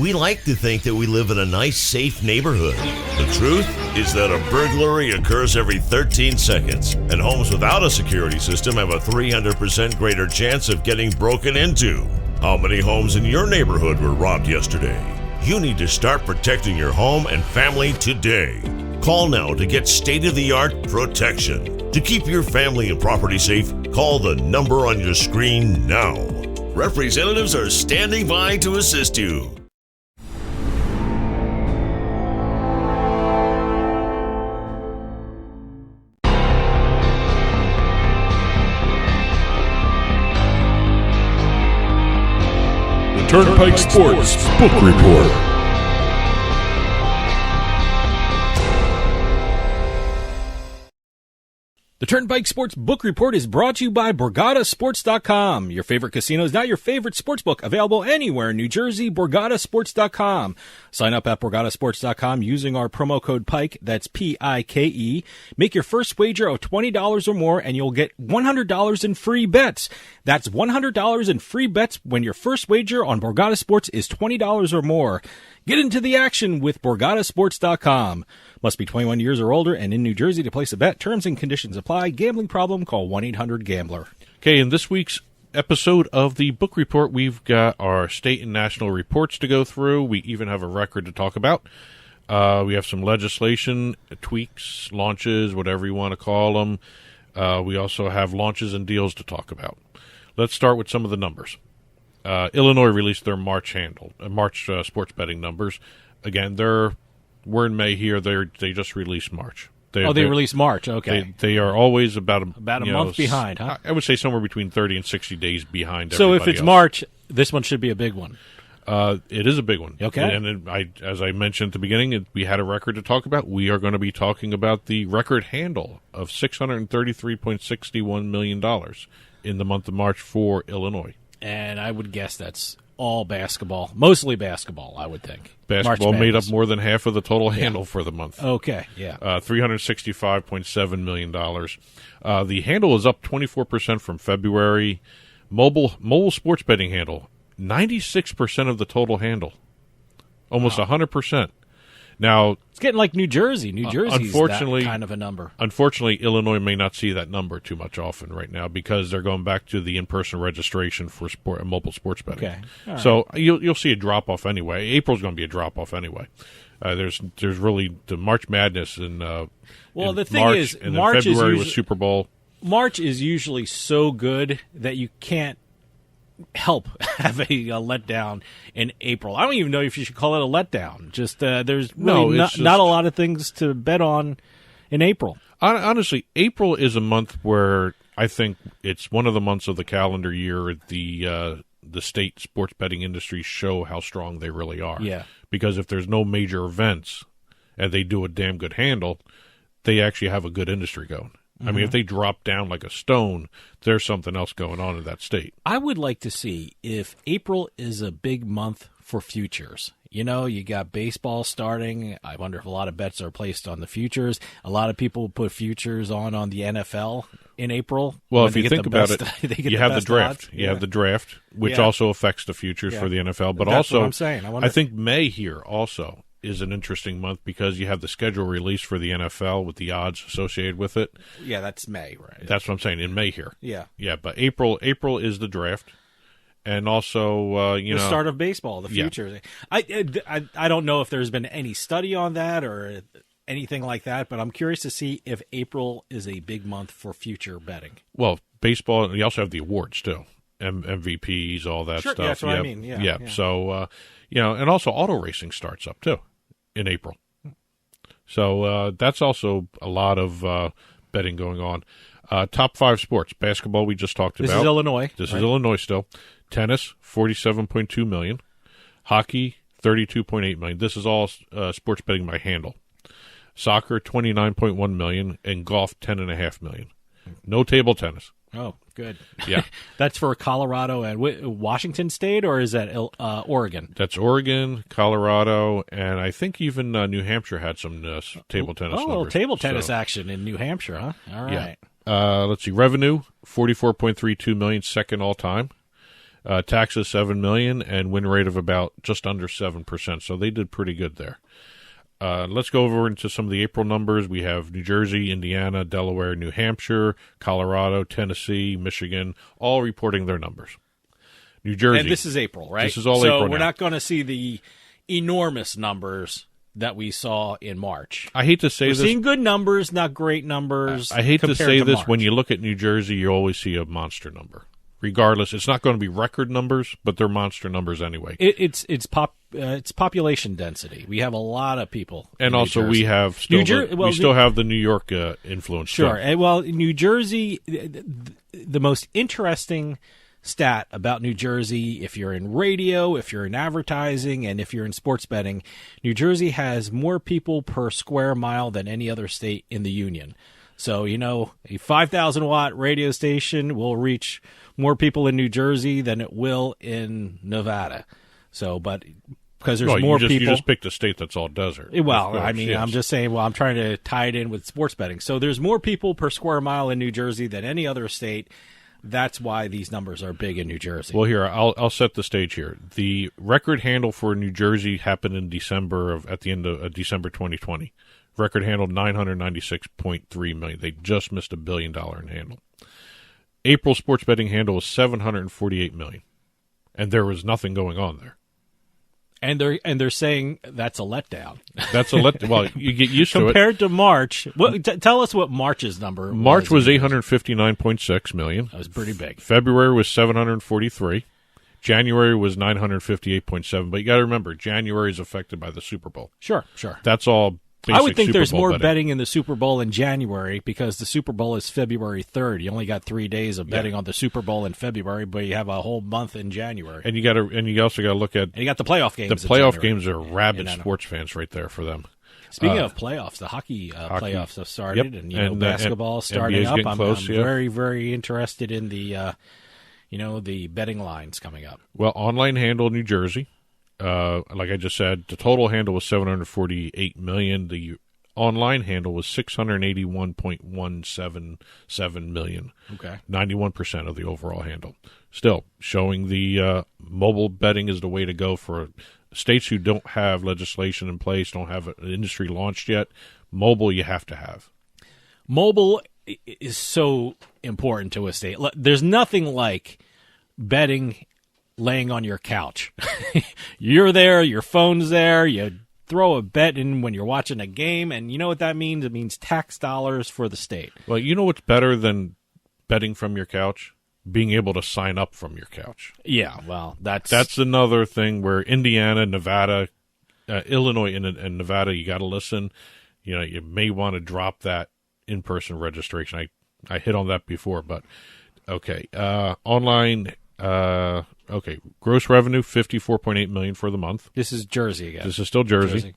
We like to think that we live in a nice, safe neighborhood. The truth is that a burglary occurs every 13 seconds, and homes without a security system have a 300% greater chance of getting broken into. How many homes in your neighborhood were robbed yesterday? You need to start protecting your home and family today. Call now to get state-of-the-art protection. To keep your family and property safe, call the number on your screen now. Representatives are standing by to assist you. Turnpike Sports Book Report. The Turnpike Sports Book Report is brought to you by BorgataSports.com. Your favorite casino is now your favorite sportsbook. Available anywhere in New Jersey, BorgataSports.com. Sign up at BorgataSports.com using our promo code PIKE, that's P-I-K-E. Make your first wager of $20 or more and you'll get $100 in free bets. That's $100 in free bets when your first wager on Borgata Sports is $20 or more. Get into the action with BorgataSports.com. Must be 21 years or older and in New Jersey to place a bet. Terms and conditions apply. Gambling problem? Call 1-800-GAMBLER. Okay, in this week's episode of the book report, we've got our state and national reports to go through. We even have a record to talk about. We have some legislation, tweaks, launches, whatever you want to call them. We also have launches and deals to talk about. Let's start with some of the numbers. Illinois released their March sports betting numbers. Again, we're in May here. They just released March. They released March. Okay. They are always about a month behind, huh? I would say somewhere between 30 and 60 days behind. So if it's else. March, this one should be a big one. It is a big one. Okay. And as I mentioned at the beginning, we had a record to talk about. We are going to be talking about the record handle of $633.61 million in the month of March for Illinois. And I would guess that's all basketball, mostly basketball, I would think. Basketball made up more than half of the total handle for the month. Okay, yeah. $365.7 million. The handle is up 24% from February. Mobile sports betting handle, 96% of the total handle. Almost 100%. Now, it's getting like New Jersey. New Jersey's that kind of a number. Unfortunately, Illinois may not see that number too much often right now because they're going back to the in-person registration for mobile sports betting. Okay. All so right. You'll see a drop-off anyway. April's going to be a drop-off anyway. There's really the March Madness in the thing March, is, and March then February was Super Bowl. March is usually so good that you can't help have a letdown in April. I don't even know if you should call it a letdown. Just there's really not a lot of things to bet on in April. Honestly, April is a month where I think it's one of the months of the calendar year the state sports betting industry show how strong they really are. Yeah. Because if there's no major events and they do a damn good handle, they actually have a good industry going. I mean, if they drop down like a stone, there's something else going on in that state. I would like to see if April is a big month for futures. You know, you got baseball starting. I wonder if a lot of bets are placed on the futures. A lot of people put futures on the NFL in April. Well, if you think about it, you have the draft. Odds. You have the draft, which also affects the futures for the NFL. But that's also, what I'm saying. I think May here also is an interesting month because you have the schedule released for the NFL with the odds associated with it. Yeah, that's May, right? That's what I'm saying, in May here. Yeah. Yeah, but April is the draft. And also, the start of baseball, the futures. Yeah. I don't know if there's been any study on that or anything like that, but I'm curious to see if April is a big month for future betting. Well, baseball, you also have the awards too. MVPs, all that stuff. Yeah, that's what I mean. Yeah. So, and also auto racing starts up too in April. So that's also a lot of betting going on. Top 5 sports. Basketball, we just talked about. This is Illinois. This is Illinois still. Tennis, $47.2 million. Hockey, $32.8 million. This is all sports betting by handle. Soccer, $29.1 million. And golf, $10.5 million. No table tennis. Oh, good. Yeah. That's for Colorado and Washington State, or is that Oregon? That's Oregon, Colorado, and I think even New Hampshire had some table tennis numbers. Oh, table tennis action in New Hampshire, huh? All right. Yeah. Let's see. Revenue, $44.32 million, second all-time. Taxes $7 million, and win rate of about just under 7%. So they did pretty good there. Let's go over into some of the April numbers. We have New Jersey, Indiana, Delaware, New Hampshire, Colorado, Tennessee, Michigan, all reporting their numbers. New Jersey. And this is April, right? This is all April. So we're now. not going to see the enormous numbers that we saw in March. I hate to say this. We're seeing good numbers, not great numbers. I hate to say this. March. When you look at New Jersey, you always see a monster number. Regardless, it's not going to be record numbers, but they're monster numbers anyway. It's population density. We have a lot of people, and also New Jersey. We have still we still have the New York influence. Sure. Still. Well, New Jersey, the most interesting stat about New Jersey, if you're in radio, if you're in advertising, and if you're in sports betting, New Jersey has more people per square mile than any other state in the union. So, a 5,000 watt radio station will reach more people in New Jersey than it will in Nevada. So, but because there's more people. You just picked a state that's all desert. Well, course, yes. I'm just saying, I'm trying to tie it in with sports betting. So there's more people per square mile in New Jersey than any other state. That's why these numbers are big in New Jersey. Well, here, I'll set the stage here. The record handle for New Jersey happened in at the end of December 2020. Record handle $996.3 million. They just missed $1 billion in handle. April sports betting handle was $748 million, and there was nothing going on there. And they're saying that's a letdown. That's a letdown. Well, you get used to it. Compared to March, tell us what March's number. March was $859.6 million. That was pretty big. February was $743. January was $958.7. But you got to remember, January is affected by the Super Bowl. Sure. That's all. I would think Super there's Bowl more betting in the Super Bowl in January because the Super Bowl is February 3rd. You only got 3 days of betting on the Super Bowl in February, but you have a whole month in January. And you also got to look at and you got the playoff games. The playoff games are rabid sports fans right there for them. Speaking of playoffs, the hockey playoffs have started, and basketball starting up. I'm very, very interested in the the betting lines coming up. Well, online handle New Jersey. Like I just said, the total handle was $748 million. The online handle was $681.177 million. Okay, 91% of the overall handle. Still showing the mobile betting is the way to go for states who don't have legislation in place, don't have an industry launched yet. Mobile, you have to have. Mobile is so important to a state. There's nothing like betting laying on your couch. You're there, your phone's there, you throw a bet in when you're watching a game, and you know what that means? It means tax dollars for the state. Well, you know what's better than betting from your couch? Being able to sign up from your couch. Yeah, well, that's another thing where Indiana, Nevada, Illinois, and Nevada, you got to listen. You may want to drop that in-person registration. I hit on that before, but okay. Online... okay, gross revenue $54.8 million for the month. This is Jersey again. This is still Jersey.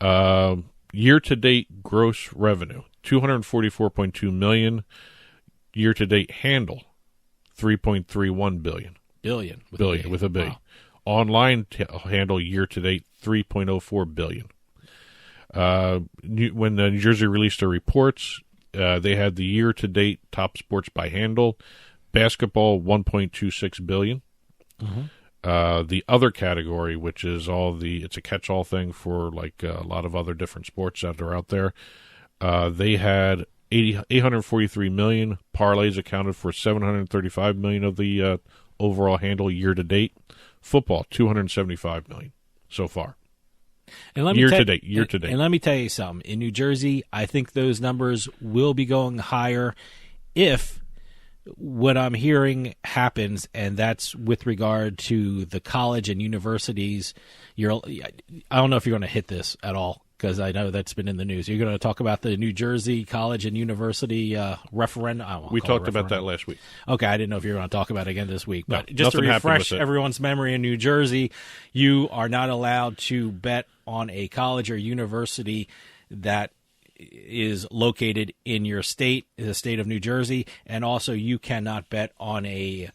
Year-to-date gross revenue $244.2 million. Year-to-date handle $3.31 billion. Billion with a B. Wow. Online handle year-to-date $3.04 billion. When New Jersey released their reports, they had the year-to-date top sports by handle. Basketball, $1.26 billion. Mm-hmm. The other category, which is it's a catch-all thing for like a lot of other different sports that are out there. They had $843 million. Parlays accounted for $735 million of the overall handle year to date. Football, $275 million so far. And year to date. And let me tell you something. In New Jersey, I think those numbers will be going higher if what I'm hearing happens, and that's with regard to the college and universities. I don't know if you're going to hit this at all, because I know that's been in the news. You're going to talk about the New Jersey college and university referendum. We talked about that last week. Okay, I didn't know if you were going to talk about it again this week. But no, just to refresh everyone's memory, in New Jersey, you are not allowed to bet on a college or university that is located in your state, the state of New Jersey, and also you cannot bet on a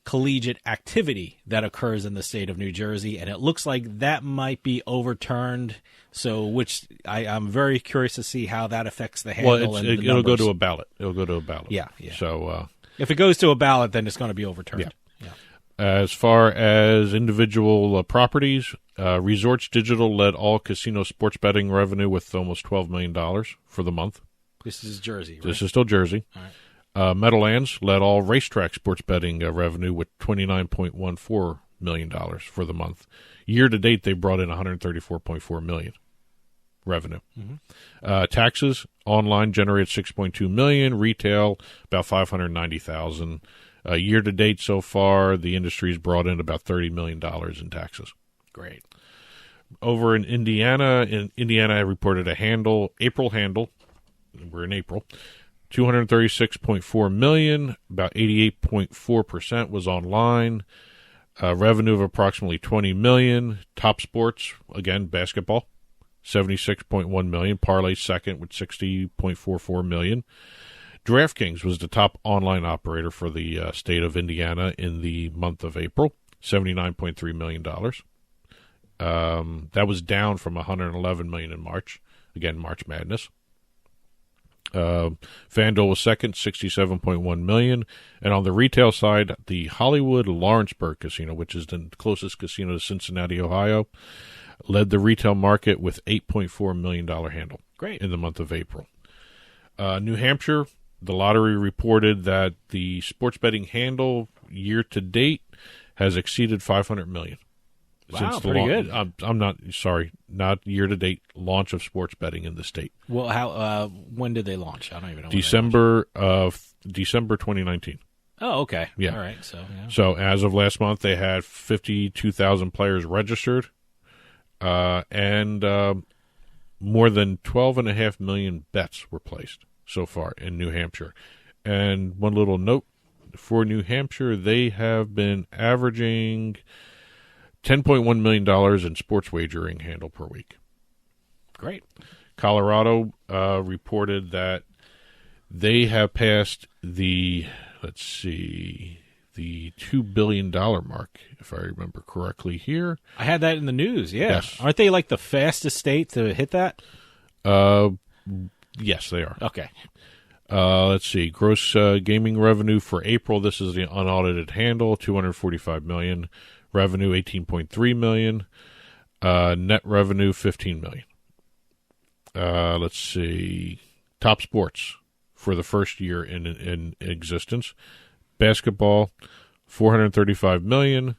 collegiate activity that occurs in the state of New Jersey, and it looks like that might be overturned. So, which I'm very curious to see how that affects the handle. Well, it'll go to a ballot. It'll go to a ballot. Yeah. So, if it goes to a ballot, then it's going to be overturned. Yeah. As far as individual properties, Resorts Digital led all casino sports betting revenue with almost $12 million for the month. This is Jersey, right? This is still Jersey. All right. Meadowlands led all racetrack sports betting revenue with $29.14 million for the month. Year to date, they brought in $134.4 million revenue. Taxes online generated $6.2 million, retail about $590,000. Year to date so far, the industry's brought in about $30 million in taxes. Great. Over in Indiana, I reported April handle. We're in April. $236.4 million, about 88.4% was online. Revenue of approximately $20 million. Top sports, again, basketball, $76.1 million. Parlay second with $60.44 million. DraftKings was the top online operator for the state of Indiana in the month of April, $79.3 million. That was down from $111 million in March. Again, March Madness. FanDuel was second, $67.1 million. And on the retail side, the Hollywood Lawrenceburg Casino, which is the closest casino to Cincinnati, Ohio, led the retail market with $8.4 million handle. Great. In the month of April. New Hampshire, the lottery reported that the sports betting handle year to date has exceeded $500 million. Wow, pretty good. I'm not year to date launch of sports betting in the state. Well, how? When did they launch? I don't even know. December 2019. Oh, okay. Yeah. All right. So So as of last month, they had 52,000 players registered, and more than 12.5 million bets were placed so far in New Hampshire. And one little note for New Hampshire, they have been averaging $10.1 million in sports wagering handle per week. Great. Colorado reported that they have passed the $2 billion mark, if I remember correctly here. I had that in the news, yeah. Yes. Aren't they like the fastest state to hit that? Yes, they are. Okay. Let's see. Gross gaming revenue for April, this is the unaudited handle, $245 million. Revenue, $18.3 million. Net revenue, $15 million. Let's see. Top sports for the first year in existence. Basketball, $435 million.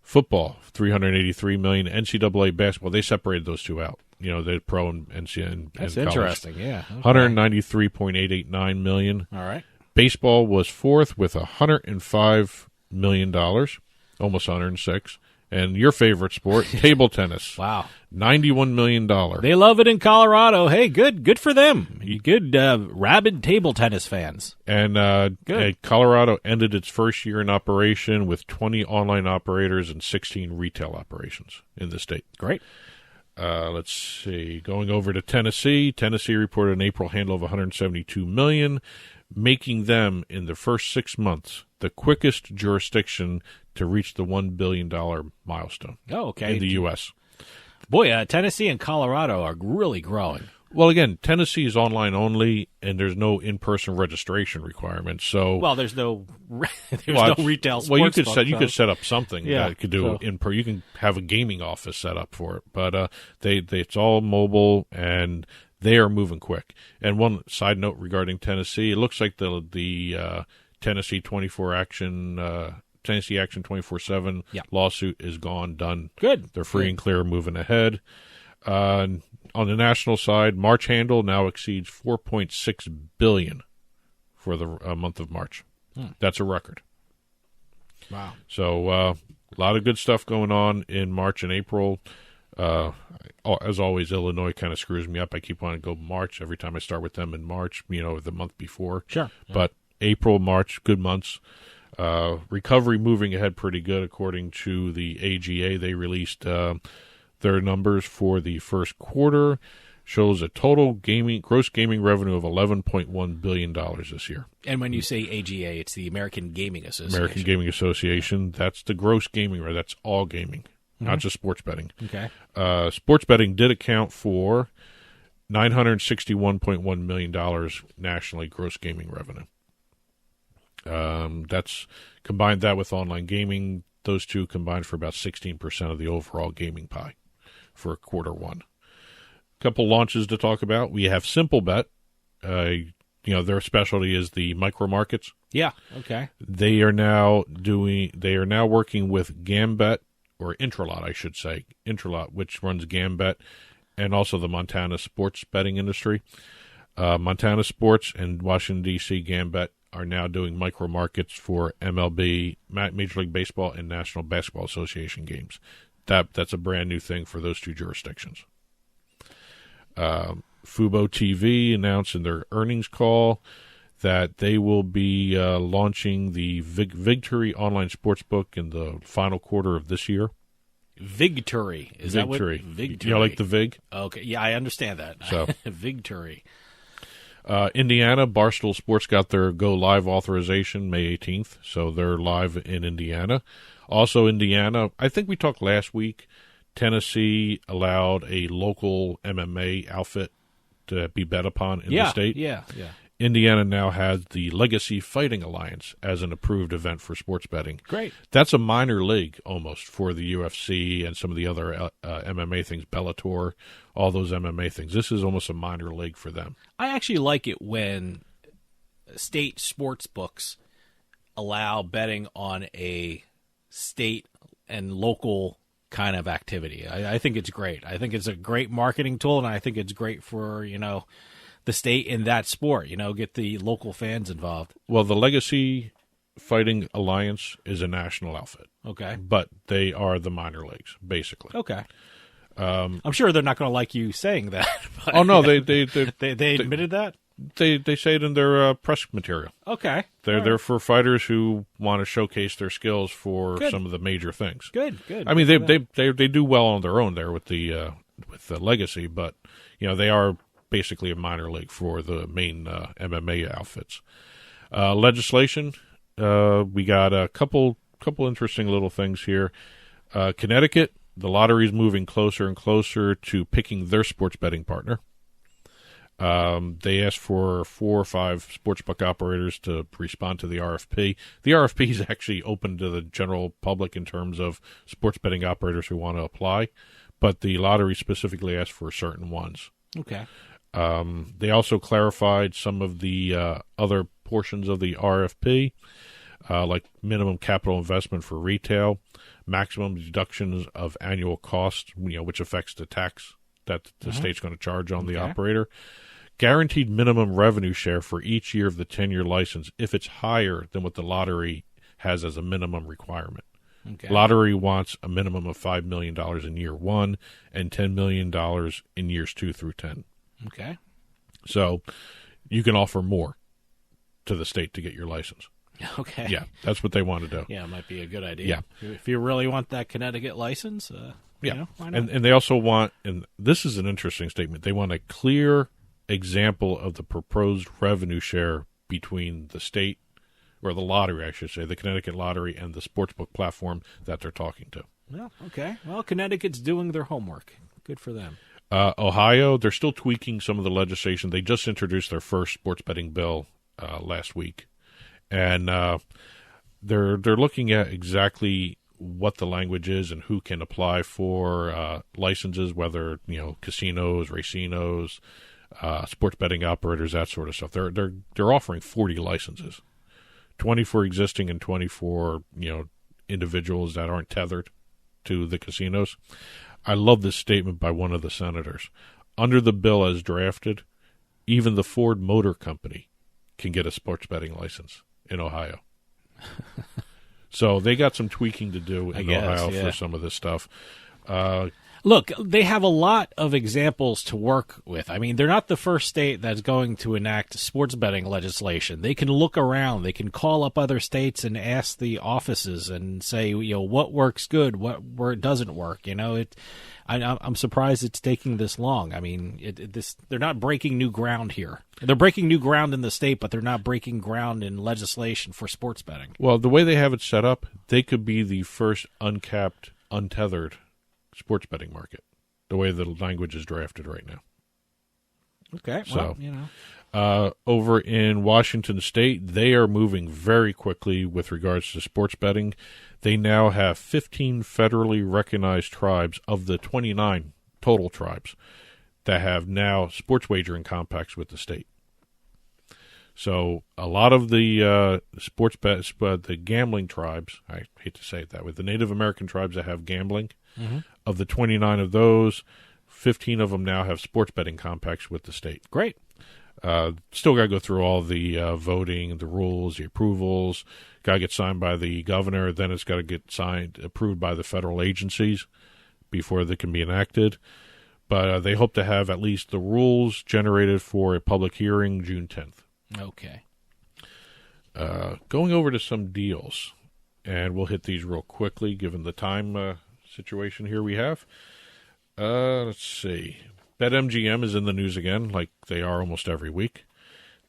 Football, $383 million. NCAA basketball, they separated those two out. You know, the pro and NCAA and That's college. interesting, yeah. Okay. $193.889 million. All right. Baseball was fourth with $105 million, almost 106. And your favorite sport, table tennis. Wow. $91 million. They love it in Colorado. Hey, good for them. You good rabid table tennis fans. And Colorado ended its first year in operation with 20 online operators and 16 retail operations in the state. Great. Let's see. Going over to Tennessee. Tennessee reported an April handle of $172 million, making them, in the first 6 months, the quickest jurisdiction to reach the $1 billion milestone. Oh, okay. In the U.S. Boy, Tennessee and Colorado are really growing. Well, again, Tennessee is online only, and there's no in-person registration requirement. So, well, there's no retail. Well, you could set up something that could do you can have a gaming office set up for it, but it's all mobile and they are moving quick. And one side note regarding Tennessee, it looks like the Tennessee 24 Action. Tennessee Action 24/7 lawsuit is gone, done. Good. They're free and clear, moving ahead. On the national side, March handle now exceeds $4.6 billion for the month of March. That's a record. Wow. So a lot of good stuff going on in March and April. As always, Illinois kind of screws me up. I keep wanting to go March every time I start with them in March, the month before. Sure. Yeah. But April, March, good months. Recovery moving ahead pretty good according to the AGA. They released their numbers for the first quarter. Shows a total gross gaming revenue of $11.1 billion this year. And when you say AGA, it's the American Gaming Association. American Gaming Association. That's the gross gaming revenue. That's all gaming, not just sports betting. Okay. Sports betting did account for $961.1 million nationally gross gaming revenue. That's combined that with online gaming. Those two combined for about 16% of the overall gaming pie for quarter one. Couple launches to talk about. We have Simple Bet. Their specialty is the micro markets. Yeah. Okay. They are now working with Gambit, or Intralot, I should say. Intralot, which runs Gambit, and also the Montana sports betting industry. Montana Sports and Washington, D.C. Gambit are now doing micro markets for MLB, Major League Baseball, and National Basketball Association games. That's a brand new thing for those two jurisdictions. Fubo TV announced in their earnings call that they will be launching the Victory online sportsbook in the final quarter of this year. Victory. Is that what? Victory. You know, like the Vig? Okay. Yeah, I understand that. So Victory. Indiana, Barstool Sports got their go live authorization May 18th, so they're live in Indiana. Also, Indiana, I think we talked last week, Tennessee allowed a local MMA outfit to be bet upon in the state. Yeah. Indiana now has the Legacy Fighting Alliance as an approved event for sports betting. Great. That's a minor league almost for the UFC and some of the other MMA things, Bellator, all those MMA things. This is almost a minor league for them. I actually like it when state sports books allow betting on a state and local kind of activity. I think it's great. I think it's a great marketing tool, and I think it's great for, the state in that sport, get the local fans involved. Well, the Legacy Fighting Alliance is a national outfit. Okay. But they are the minor leagues, basically. Okay. I'm sure they're not going to like you saying that. But oh, no, they admitted that? They say it in their press material. Okay. They're for fighters who want to showcase their skills for Good. some of the major things. Good. I mean, they do well on their own there with the Legacy, but they are basically a minor league for the main MMA outfits. Legislation, we got a couple interesting little things here. Connecticut, the lottery is moving closer and closer to picking their sports betting partner. They asked for 4 or 5 sportsbook operators to respond to the RFP. The RFP is actually open to the general public in terms of sports betting operators who want to apply, but the lottery specifically asked for certain ones. Okay. They also clarified some of the other portions of the RFP, like minimum capital investment for retail, maximum deductions of annual costs, which affects the tax that the state's going to charge on the operator. Guaranteed minimum revenue share for each year of the 10-year license if it's higher than what the lottery has as a minimum requirement. Okay. Lottery wants a minimum of $5 million in year 1 and $10 million in years 2 through 10. Okay. So you can offer more to the state to get your license. Okay. Yeah, that's what they want to do. Yeah, it might be a good idea. Yeah. If you really want that Connecticut license, why not? And they also want, and this is an interesting statement, they want a clear example of the proposed revenue share between the state, or the lottery, I should say, the Connecticut lottery and the sportsbook platform that they're talking to. Well, okay. Well, Connecticut's doing their homework. Good for them. Ohio, they're still tweaking some of the legislation. They just introduced their first sports betting bill last week, and they're looking at exactly what the language is and who can apply for licenses, whether casinos, racinos, sports betting operators, that sort of stuff. They're offering 40 licenses, 20 for existing and 20 for individuals that aren't tethered to the casinos. I love this statement by one of the senators. Under the bill as drafted, even the Ford Motor Company can get a sports betting license in Ohio. So they got some tweaking to do in Ohio for some of this stuff. Look, they have a lot of examples to work with. I mean, they're not the first state that's going to enact sports betting legislation. They can look around. They can call up other states and ask the offices and say, what works good, where it doesn't work. I'm surprised it's taking this long. I mean, they're not breaking new ground here. They're breaking new ground in the state, but they're not breaking ground in legislation for sports betting. Well, the way they have it set up, they could be the first uncapped, untethered sports betting market, the way the language is drafted right now. Okay, So, well, over in Washington State, they are moving very quickly with regards to sports betting. They now have 15 federally recognized tribes of the 29 total tribes that have now sports wagering compacts with the state. So a lot of the sports bets, but the gambling tribes, I hate to say it that way, the Native American tribes that have gambling, of the 29 of those, 15 of them now have sports betting compacts with the state. great. Still got to go through all the voting, the rules, the approvals. Got to get signed by the governor. Then it's got to get approved by the federal agencies before they can be enacted. But they hope to have at least the rules generated for a public hearing June 10th. Okay. Going over to some deals, and we'll hit these real quickly given the time situation here we have. Let's see. BetMGM is in the news again, like they are almost every week.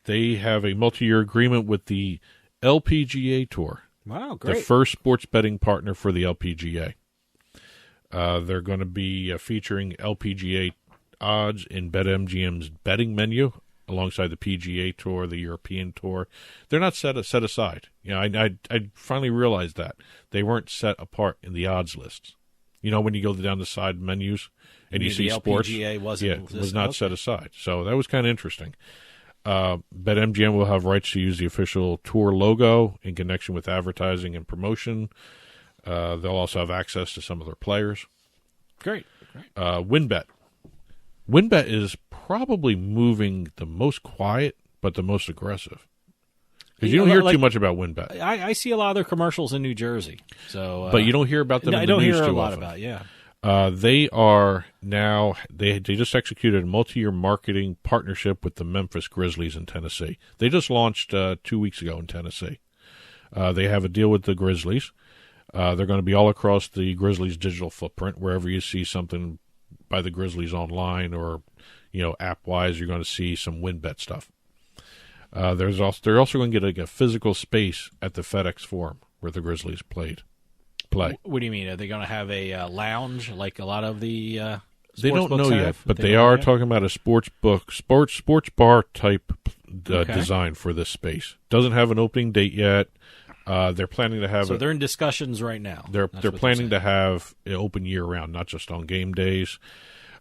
They have a multi-year agreement with the LPGA Tour, Wow, great. the first sports betting partner for the LPGA. They're going to be featuring LPGA odds in BetMGM's betting menu alongside the PGA Tour, the European Tour. They're not set aside. I finally realized that they weren't set apart in the odds lists. When you go down the side menus and you see the sports, LPGA was not set aside. So that was kind of interesting. BetMGM will have rights to use the official tour logo in connection with advertising and promotion. They'll also have access to some of their players. Great. WinBet. WinBet is probably moving the most quiet, but the most aggressive. Because you don't hear too much about WinBet. I see a lot of their commercials in New Jersey. So, but you don't hear about them in the news too often. I don't hear a lot about, yeah. They are now, they just executed a multi-year marketing partnership with the Memphis Grizzlies in Tennessee. They just launched 2 weeks ago in Tennessee. They have a deal with the Grizzlies. They're going to be all across the Grizzlies' digital footprint. Wherever you see something by the Grizzlies online or, app-wise, you're going to see some WinBet stuff. They're also going to get a physical space at the FedEx Forum where the Grizzlies play. What do you mean? Are they going to have a lounge like a lot of the they don't know have? yet, but they are talking about a sports bar type design for this space. Doesn't have an opening date yet. They're planning to have. So they're in discussions right now. They're planning to have it open year round, not just on game days.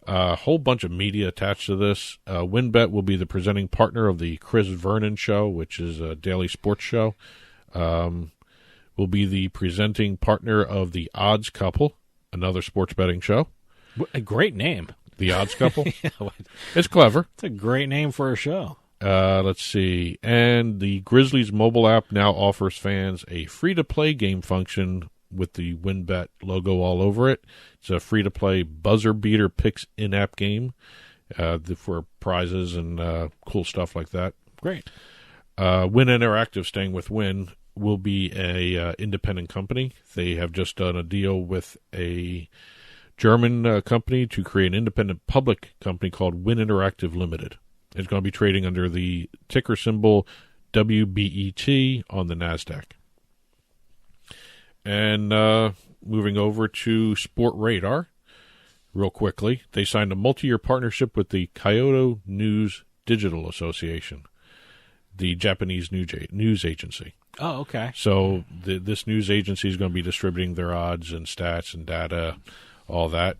A whole bunch of media attached to this. WinBet will be the presenting partner of the Chris Vernon Show, which is a daily sports show. Will be the presenting partner of the Odds Couple, another sports betting show. A great name. The Odds Couple. It's clever. It's a great name for a show. Let's see. And the Grizzlies mobile app now offers fans a free-to-play game function with the WinBet logo all over it. It's a free-to-play buzzer-beater picks in-app game for prizes and cool stuff like that. Great. Win Interactive, staying with Win, will be a independent company. They have just done a deal with a German company to create an independent public company called Win Interactive Limited. It's going to be trading under the ticker symbol WBET on the NASDAQ. And moving over to Sport Radar, real quickly, they signed a multi-year partnership with the Kyoto News Digital Association, the Japanese news agency. Oh, okay. So this news agency is going to be distributing their odds and stats and data, all that.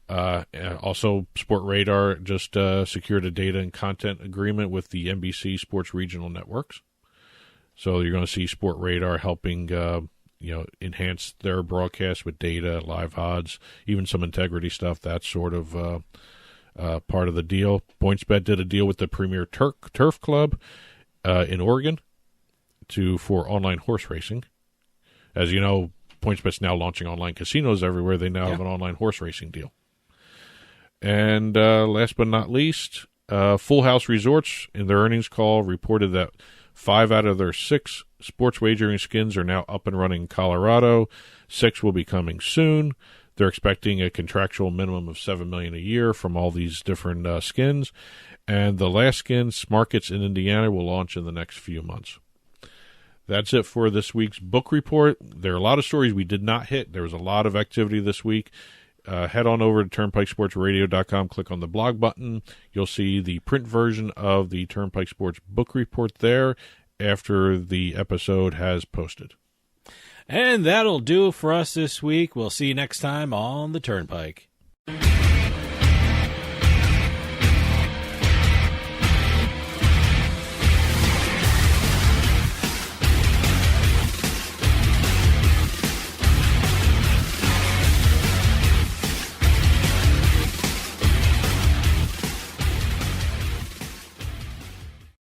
And also, Sport Radar just secured a data and content agreement with the NBC Sports Regional Networks. So you're going to see Sport Radar helping enhance their broadcast with data, live odds, even some integrity stuff. That's sort of part of the deal. PointsBet did a deal with the Premier Turf Club in Oregon for online horse racing. As you know, PointsBet's now launching online casinos everywhere. They now have an online horse racing deal. And last but not least, Full House Resorts, in their earnings call, reported that 5 out of their 6 sports wagering skins are now up and running in Colorado. 6 will be coming soon. They're expecting a contractual minimum of $7 million a year from all these different skins. And the last skin, Smarkets in Indiana, will launch in the next few months. That's it for this week's book report. There are a lot of stories we did not hit. There was a lot of activity this week. head on over to turnpikesportsradio.com, click on the blog button. You'll see the print version of the Turnpike Sports Book Report there after the episode has posted. And that'll do it for us this week. We'll see you next time on the Turnpike.